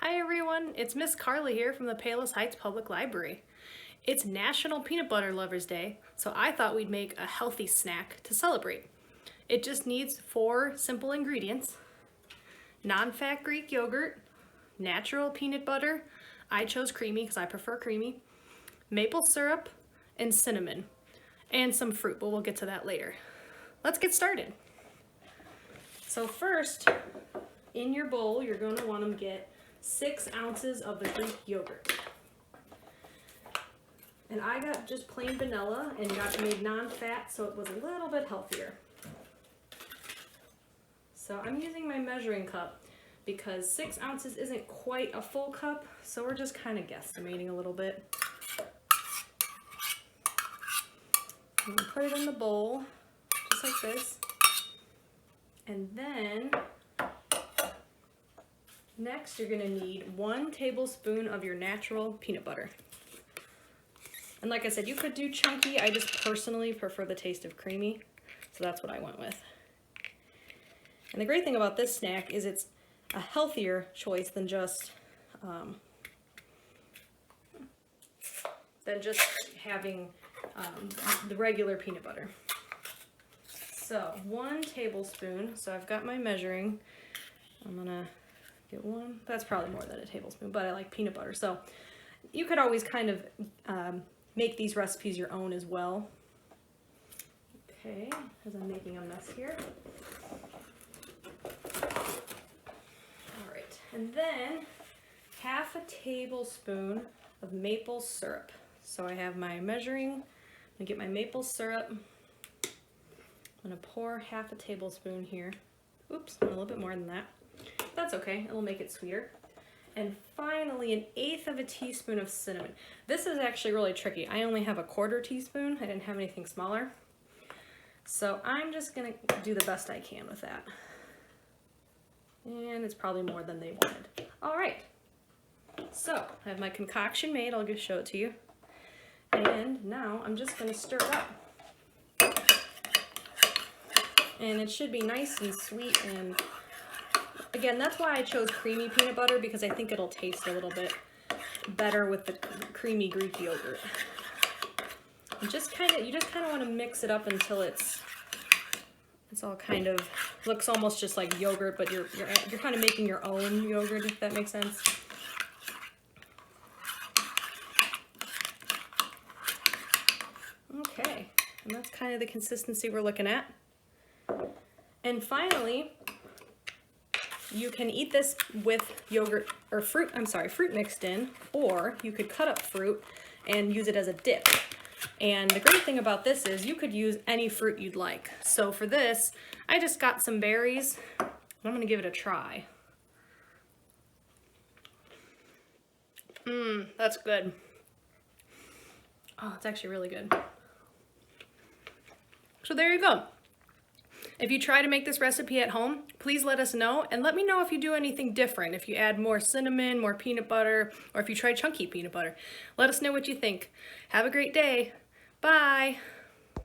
Hi everyone, it's Miss Carla here from the Palos Heights Public Library. It's National Peanut Butter Lovers Day, so I thought we'd make a healthy snack to celebrate. It just needs 4 simple ingredients: non-fat Greek yogurt, natural peanut butter, I chose creamy because I prefer creamy, maple syrup, and cinnamon, and some fruit, but we'll get to that later. Let's get started. So first, in your bowl, you're going to want to get 6 ounces of the Greek yogurt. And I got just plain vanilla and got made non-fat, so it was a little bit healthier. So I'm using my measuring cup because 6 ounces isn't quite a full cup, so we're just kind of guesstimating a little bit. I'm gonna put it in the bowl, just like this. And then next, you're gonna need 1 tablespoon of your natural peanut butter. And like I said, you could do chunky. I just personally prefer the taste of creamy, so that's what I went with. And the great thing about this snack is it's a healthier choice than just having the regular peanut butter. So 1 tablespoon. So I've got my measuring. I'm gonna get 1. That's probably more than a tablespoon, but I like peanut butter. So you could always kind of make these recipes your own as well. Okay, as I'm making a mess here. All right, and then half a tablespoon of maple syrup. So I have my measuring. I'm gonna get my maple syrup. I'm gonna pour half a tablespoon here. Oops, a little bit more than that. That's okay, it'll make it sweeter. And finally, 1/8 of a teaspoon of cinnamon. This is actually really tricky. I only have a 1/4 teaspoon. I didn't have anything smaller. So I'm just gonna do the best I can with that. And it's probably more than they wanted. All right, so I have my concoction made. I'll just show it to you. And now I'm just gonna stir it up. And it should be nice and sweet, and again, that's why I chose creamy peanut butter, because I think it'll taste a little bit better with the creamy Greek yogurt. You just kind of want to mix it up until it's all kind of looks almost just like yogurt, but you're kind of making your own yogurt, if that makes sense. Okay, and that's kind of the consistency we're looking at. And finally, you can eat this with yogurt or fruit mixed in, or you could cut up fruit and use it as a dip. And the great thing about this is you could use any fruit you'd like. So for this, I just got some berries. I'm gonna give it a try. That's good. Oh, it's actually really good. So there you go. If you try to make this recipe at home, please let us know, and let me know if you do anything different, if you add more cinnamon, more peanut butter, or if you try chunky peanut butter. Let us know what you think. Have a great day. Bye.